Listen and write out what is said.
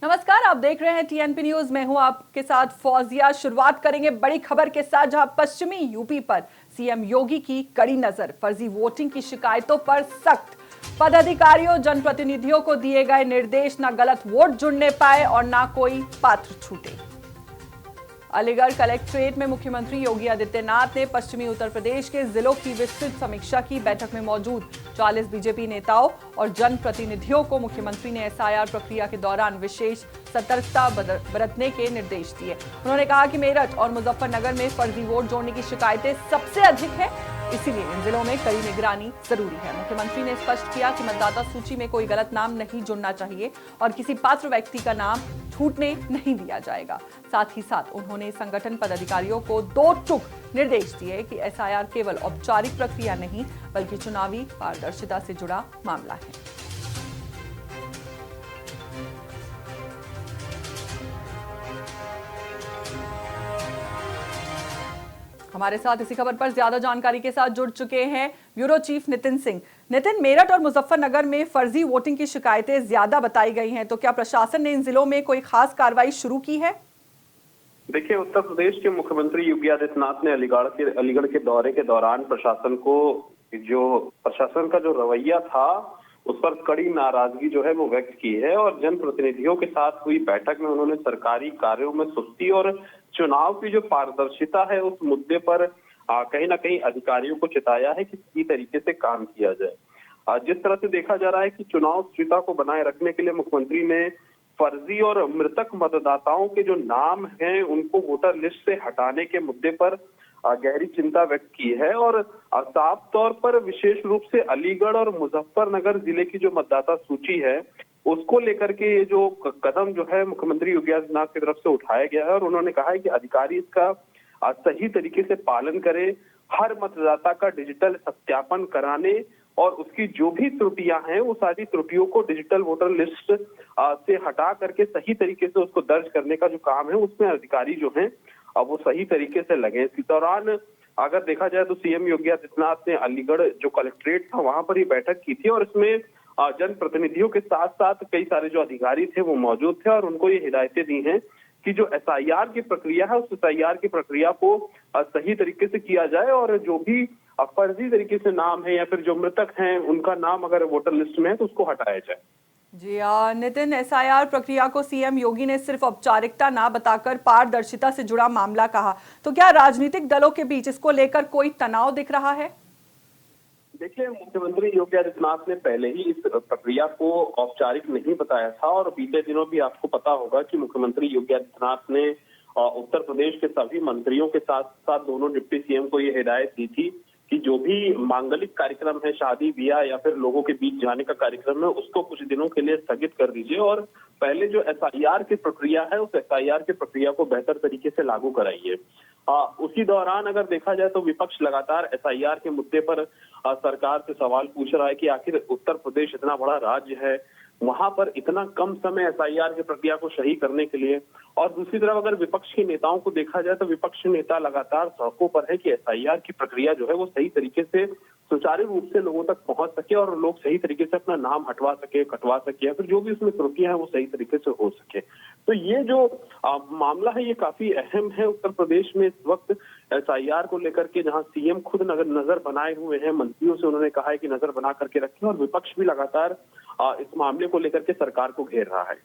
नमस्कार, आप देख रहे हैं टीएनपी न्यूज। मैं हूं आपके साथ फौजिया। शुरुआत करेंगे बड़ी खबर के साथ, जहां पश्चिमी यूपी पर सीएम योगी की कड़ी नजर। फर्जी वोटिंग की शिकायतों पर सख्त। पदाधिकारियों जनप्रतिनिधियों को दिए गए निर्देश, ना गलत वोट जुड़ने पाए और ना कोई पात्र छूटे। अलीगढ़ कलेक्ट्रेट में मुख्यमंत्री योगी आदित्यनाथ ने पश्चिमी उत्तर प्रदेश के जिलों की विस्तृत समीक्षा की। बैठक में मौजूद 40 बीजेपी नेताओं और जनप्रतिनिधियों को मुख्यमंत्री ने एसआईआर प्रक्रिया के दौरान विशेष सतर्कता बरतने के निर्देश दिए। उन्होंने कहा कि मेरठ और मुजफ्फरनगर में फर्जी वोट जोड़ने की शिकायतें सबसे अधिक है, इसीलिए इन जिलों में कड़ी निगरानी जरूरी है। मुख्यमंत्री ने स्पष्ट किया कि मतदाता सूची में कोई गलत नाम नहीं जुड़ना चाहिए और किसी पात्र व्यक्ति का नाम छूटने नहीं दिया जाएगा। साथ ही साथ उन्होंने संगठन पदाधिकारियों को 2 टूक निर्देश दिए कि एसआईआर केवल औपचारिक प्रक्रिया नहीं बल्कि चुनावी पारदर्शिता से जुड़ा मामला है। हमारे साथ इसी खबर पर ज्यादा जानकारी के साथ जुड़ चुके हैं ब्यूरो चीफ नितिन सिंह। नितिन, मेरठ और मुजफ्फरनगर में फर्जी वोटिंग की शिकायतें ज्यादा बताई गई हैं, तो क्या प्रशासन ने इन जिलों में कोई खास कार्रवाई शुरू की है? देखिए, उत्तर प्रदेश के मुख्यमंत्री योगी आदित्यनाथ ने अलीगढ़ के दौरे के दौरान प्रशासन का जो रवैया था उस पर कड़ी नाराजगी जो है वो व्यक्त की है और जनप्रतिनिधियों के साथ हुई बैठक में उन्होंने सरकारी कार्यों में सुस्ती और चुनाव की जो पारदर्शिता है उस मुद्दे पर कहीं ना कहीं अधिकारियों को चिताया है कि सही तरीके से काम किया जाए। जिस तरह से देखा जा रहा है कि चुनाव शुचिता को बनाए रखने के लिए मुख्यमंत्री ने फर्जी और मृतक मतदाताओं के जो नाम हैं उनको वोटर लिस्ट से हटाने के मुद्दे पर गहरी चिंता व्यक्त की है और साफ तौर पर विशेष रूप से अलीगढ़ और मुजफ्फरनगर जिले की जो मतदाता सूची है उसको लेकर के ये जो कदम जो है मुख्यमंत्री योगी आदित्यनाथ की तरफ से उठाया गया है और उन्होंने कहा है कि अधिकारी इसका सही तरीके से पालन करें। हर मतदाता का डिजिटल सत्यापन कराने और उसकी जो भी त्रुटियां हैं वो सारी त्रुटियों को डिजिटल वोटर लिस्ट से हटा करके सही तरीके से उसको दर्ज करने का जो काम है उसमें अधिकारी जो हैं अब वो सही तरीके से लगे। इसी दौरान अगर देखा जाए तो सीएम योगी आदित्यनाथ ने अलीगढ़ जो कलेक्ट्रेट था वहां पर ही बैठक की थी और इसमें जनप्रतिनिधियों के साथ साथ कई सारे जो अधिकारी थे वो मौजूद थे और उनको ये हिदायतें दी हैं कि जो एसआईआर की प्रक्रिया है उस एसआईआर की प्रक्रिया को सही तरीके से किया जाए और जो भी फर्जी तरीके से नाम है या फिर जो मृतक हैं उनका नाम अगर वोटर लिस्ट में है तो उसको हटाया जाए। जी नितिन, एसआईआर प्रक्रिया को सीएम योगी ने सिर्फ औपचारिकता ना बताकर पारदर्शिता से जुड़ा मामला कहा, तो क्या राजनीतिक दलों के बीच इसको लेकर कोई तनाव दिख रहा है? देखिए, मुख्यमंत्री योगी आदित्यनाथ ने पहले ही इस प्रक्रिया को औपचारिक नहीं बताया था और बीते दिनों भी आपको पता होगा कि मुख्यमंत्री योगी आदित्यनाथ ने उत्तर प्रदेश के सभी मंत्रियों के साथ साथ दोनों डिप्टी सीएम को ये हिदायत दी थी कि जो भी मांगलिक कार्यक्रम है, शादी ब्याह या फिर लोगों के बीच जाने का कार्यक्रम है उसको कुछ दिनों के लिए स्थगित कर दीजिए और पहले जो एसआईआर की प्रक्रिया है उस एसआईआर की प्रक्रिया को बेहतर तरीके से लागू कराइए। उसी दौरान अगर देखा जाए तो विपक्ष लगातार एसआईआर के मुद्दे पर सरकार से सवाल पूछ रहा है कि आखिर उत्तर प्रदेश इतना बड़ा राज्य है, वहां पर इतना कम समय एसआईआर की प्रक्रिया को सही करने के लिए। और दूसरी तरफ अगर विपक्ष के नेताओं को देखा जाए तो विपक्ष नेता लगातार सड़कों पर है कि एसआईआर की प्रक्रिया जो है वो सही तरीके से सुचारू रूप से लोगों तक पहुंच सके और लोग सही तरीके से अपना नाम हटवा सके, कटवा सके या फिर जो भी उसमें त्रुटियां हैं वो सही तरीके से हो सके। तो ये जो मामला है ये काफी अहम है उत्तर प्रदेश में इस वक्त एसआईआर को लेकर के, जहां सीएम खुद नजर बनाए हुए हैं, मंत्रियों से उन्होंने कहा है कि नजर बना करके रखें और विपक्ष भी लगातार इस मामले को लेकर के सरकार को घेर रहा है।